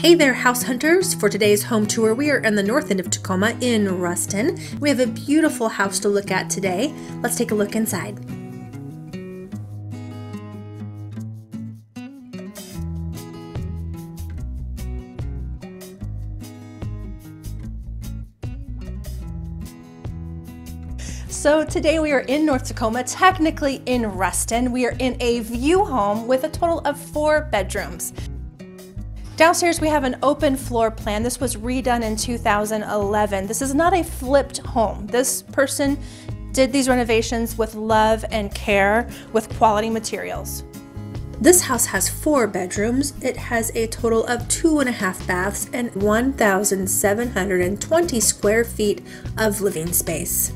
Hey there, house hunters! For today's home tour, we are in the north end of Tacoma in Ruston. We have a beautiful house to look at today. Let's take a look inside. So today we are in North Tacoma, technically in Ruston. We are in a view home with a total of 4 bedrooms. Downstairs we have an open floor plan. This was redone in 2011. This is not a flipped home. This person did these renovations with love and care with quality materials. This house has 4 bedrooms. It has a total of 2.5 baths and 1,720 square feet of living space.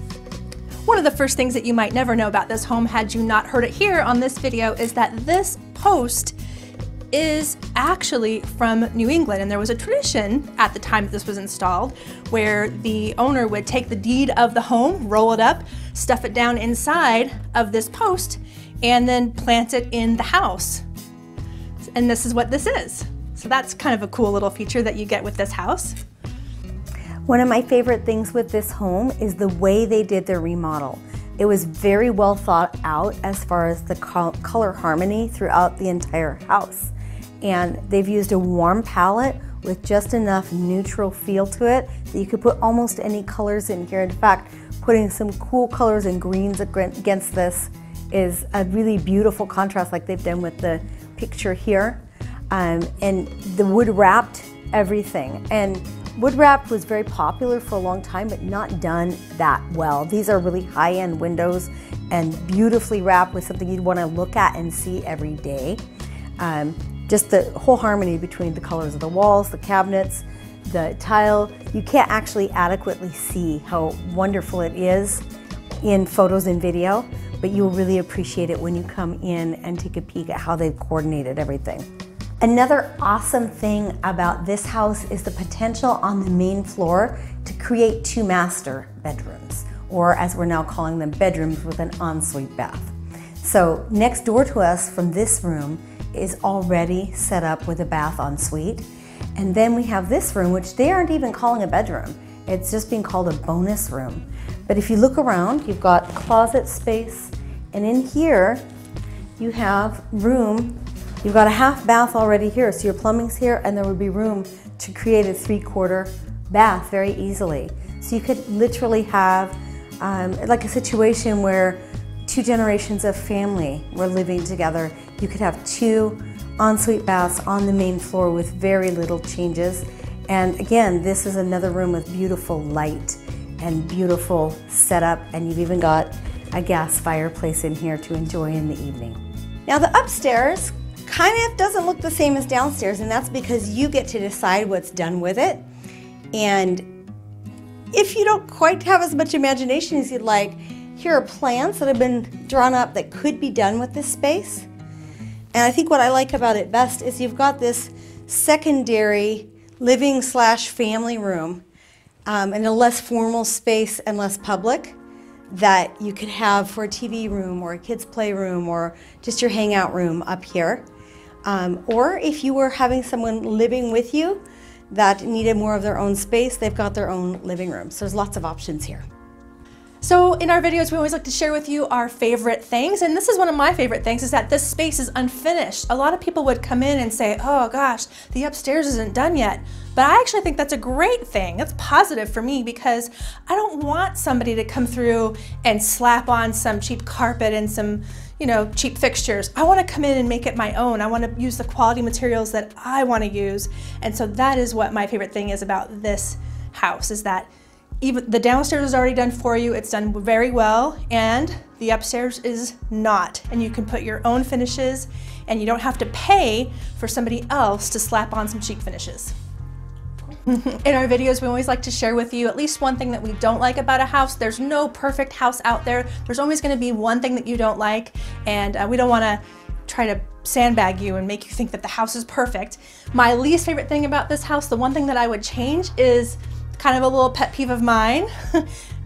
One of the first things that you might never know about this home, had you not heard it here on this video, is that this post is actually from New England, and there was a tradition at the time that this was installed where the owner would take the deed of the home, roll it up, stuff it down inside of this post, and then plant it in the house. And this is what this is. So that's kind of a cool little feature that you get with this house. One of my favorite things with this home is the way they did their remodel. It was very well thought out as far as the color harmony throughout the entire house. And they've used a warm palette with just enough neutral feel to it that you could put almost any colors in here. In fact, putting some cool colors and greens against this is a really beautiful contrast, like they've done with the picture here. And the wood wrapped everything. And wood wrap was very popular for a long time, but not done that well. These are really high-end windows and beautifully wrapped with something you'd want to look at and see every day. Just the whole harmony between the colors of the walls, the cabinets, the tile. You can't actually adequately see how wonderful it is in photos and video, but you'll really appreciate it when you come in and take a peek at how they've coordinated everything. Another awesome thing about this house is the potential on the main floor to create 2 master bedrooms, or as we're now calling them, bedrooms with an ensuite bath. So next door to us from this room is already set up with a bath ensuite. And then we have this room, which they aren't even calling a bedroom. It's just being called a bonus room. But if you look around, you've got closet space, and in here you have room. You've got a half bath already here, so your plumbing's here, and there would be room to create a 3/4 bath very easily. So you could literally have like a situation where 2 generations of family were living together. You could have 2 ensuite baths on the main floor with very little changes. And again, this is another room with beautiful light and beautiful setup, and you've even got a gas fireplace in here to enjoy in the evening. Now the upstairs kind of doesn't look the same as downstairs, and that's because you get to decide what's done with it. And if you don't quite have as much imagination as you'd like, here are plans that have been drawn up that could be done with this space. And I think what I like about it best is you've got this secondary living/family room in a less formal space and less public that you could have for a TV room or a kids' playroom or just your hangout room up here. Or if you were having someone living with you that needed more of their own space, they've got their own living room. So there's lots of options here. So in our videos, we always like to share with you our favorite things, and this is one of my favorite things, is that this space is unfinished. A lot of people would come in and say, oh gosh, the upstairs isn't done yet. But I actually think that's a great thing. That's positive for me, because I don't want somebody to come through and slap on some cheap carpet and some, cheap fixtures. I want to come in and make it my own. I want to use the quality materials that I want to use. And so that is what my favorite thing is about this house, is that even the downstairs is already done for you. It's done very well, and the upstairs is not. And you can put your own finishes, and you don't have to pay for somebody else to slap on some cheap finishes. In our videos, we always like to share with you at least one thing that we don't like about a house. There's no perfect house out there. There's always going to be one thing that you don't like, and we don't want to try to sandbag you and make you think that the house is perfect. My least favorite thing about this house, the one thing that I would change, is kind of a little pet peeve of mine.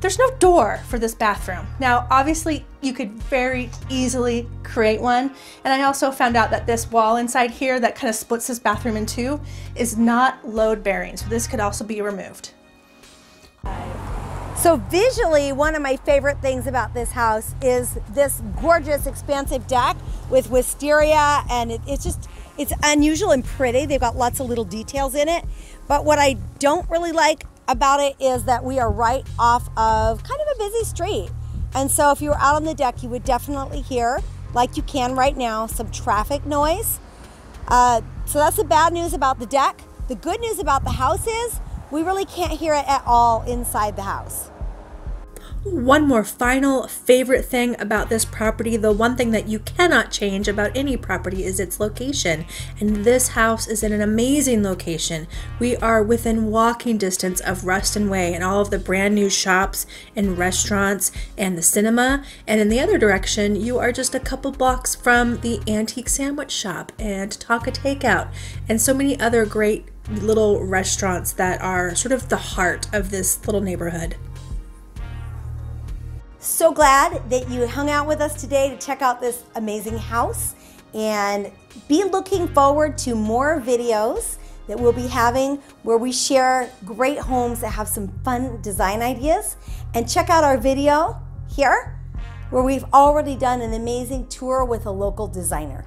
There's no door for this bathroom. Now, obviously, you could very easily create one. And I also found out that this wall inside here that kind of splits this bathroom in two is not load bearing. So this could also be removed. So visually, one of my favorite things about this house is this gorgeous, expansive deck with wisteria, and it's unusual and pretty. They've got lots of little details in it. But what I don't really like about it is that we are right off of kind of a busy street. And so if you were out on the deck, you would definitely hear, like you can right now, some traffic noise. So that's the bad news about the deck. The good news about the house is we really can't hear it at all inside the house. One more final favorite thing about this property, the one thing that you cannot change about any property, is its location. And this house is in an amazing location. We are within walking distance of Ruston Way and all of the brand new shops and restaurants and the cinema. And in the other direction, you are just a couple blocks from the antique sandwich shop and Taka Takeout and so many other great little restaurants that are sort of the heart of this little neighborhood. So glad that you hung out with us today to check out this amazing house, and be looking forward to more videos that we'll be having where we share great homes that have some fun design ideas. And check out our video here where we've already done an amazing tour with a local designer.